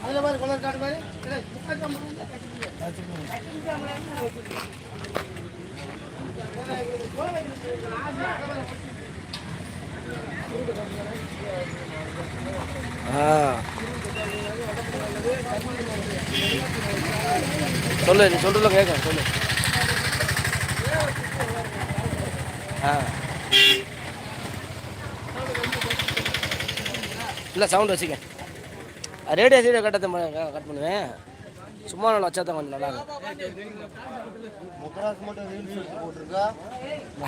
அதில் மாதிரி கொள்ள காட்டு மாதிரி சொல்லு நீ சொல்றதுல கேட்க சொல்லு. இல்லை சவுண்ட் வச்சுக்க. ரேடியோ சீடியோ கட்ட கட் பண்ணுவேன். சும்மா நான் வச்சா தான் கொஞ்சம் நல்லா இருக்கும்.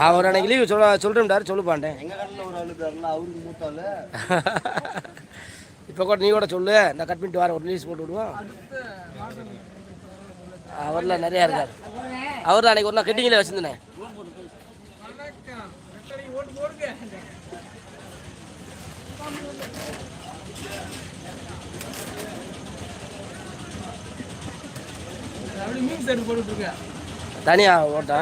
அவர் அன்னைக்கு லீவு சொல்கிறேன்டாரு சொல்லுப்பாண்டேன். இப்போ கூட நீ கூட சொல்லு, நான் கட் பண்ணிட்டு வரேன், ஒரு ரிலீஸ் போட்டு விடுவோம். அவரில் நிறையா இருக்கார். அவர் தான் அன்றைக்கி ஒரு நாள் கெட்டிங்கில் வச்சுருந்தேன். தனியா ஓட்டா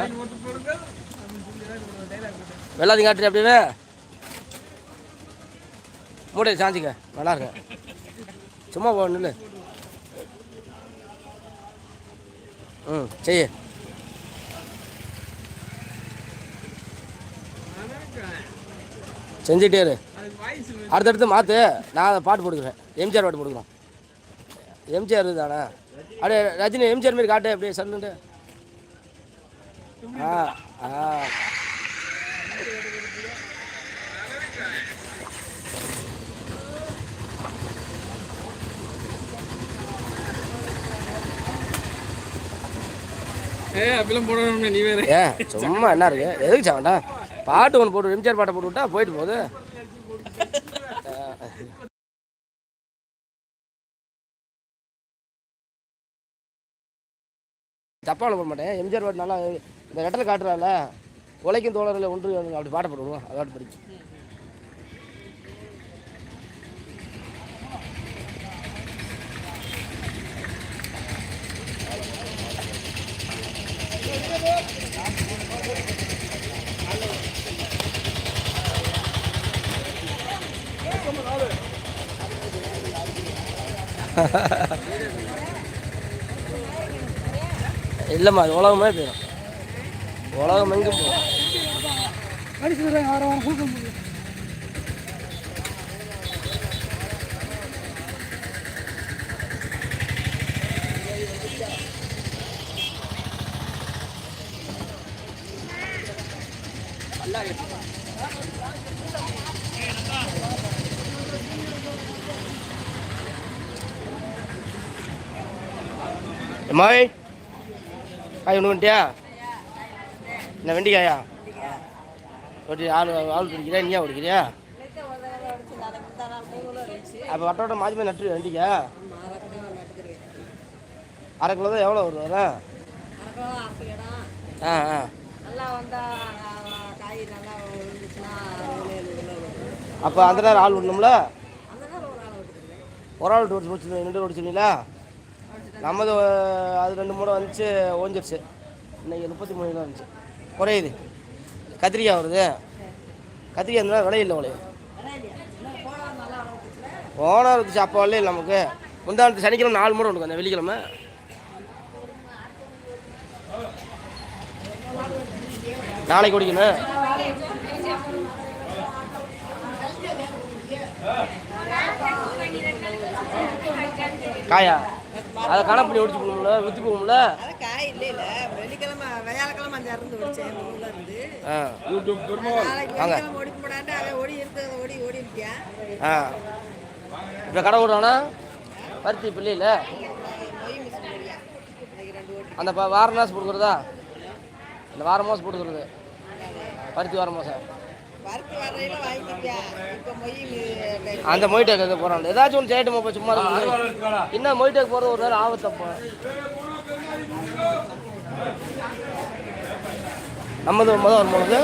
வெள்ளாத்தையும் காட்டுறேன். அப்படியே மூட்டை சாஞ்சிக்க நல்லா இருக்க. சும்மா போ நில்லு. செய்ய செஞ்சுட்டே இரு. அடுத்தடுத்து மாற்று. நான் அதை பாட்டு போட்டுக்கிறேன். எம்ஜிஆர் பாட்டு போட்டுக்கிறோம். எம்ஜிஆர் தானே அப்படியே ரஜினி எம்ஜிஆர் மாரி காட்டு. அப்படியே சொல்லுண்டு. நீ வேற சும்மா என்ன இருக்கு எதுக்கு சாண்டா பாட்டு ஒன்று போட்டு எம்ஜிஆர் பாட்டை போட்டு விட்டா போயிட்டு போகுது. தப்பான போட மாட்டேன். எம்ஜிஆர் பாட்டு நல்லா இந்த கட்டளை காட்டுறால உழைக்கும் தோழரில் ஒன்று அப்படி பாட்ட போடுவோம். அதாட்டு படிச்சு இல்லைம்மா அது உலகமே போயிடும். உலகம் எங்கே போகும். எம்மாய் காய் ஒன்று வந்துட்டியா? என்ன வெண்டிக்காயா? ஒட்டி ஆள் பிடிக்கிறியா? நீயா பிடிக்கிறியா? அப்போ வட்டோட மாற்றி நட்டு வெண்டிக்கா 1/2 கிலோ தான் எவ்வளோ வருது வர? அப்போ அந்த நேரம் ஆள் விடணும்ல. ஒரு ஆள் ஓடிச்சு 2 ஓடிச்சுங்களா? நம்மது அது 2 மூடை வந்துச்சு ஓஞ்சிருச்சு. இன்றைக்கி 33 கிலோ வந்துச்சு. குறையுது. கத்திரிக்காய் வருது. கத்திரிக்காய் இருந்தால் விலையில்லை உடைய போனால் இருந்துச்சு. அப்போ வரல இல்லை நமக்கு. முந்தானத்து சனிக்கிழமை 4 மூடை உண்டு. அந்த வெள்ளிக்கிழமை நாளைக்கு குடிக்கணும். காயா அதை கணப்படி ஒடிச்சு போகணும்ல, விற்று போகும்ல. இப்போ கடை விடுறானா பருத்தி பிள்ளையில அந்த வார மாதம் போட்டுக்கிறதா? அந்த வார மாதம் போட்டுக்கிறது பருத்தி வார மாதம் அந்த மொய்டேக்கு போகிறான். ஏதாச்சும் ஒன்று சேட்டு போய் சும்மா இன்னும் மொய்டேக்கு போகிறது ஒரு நேரம் ஆபத்தப்போ. நம்மது முதல் வரும்போது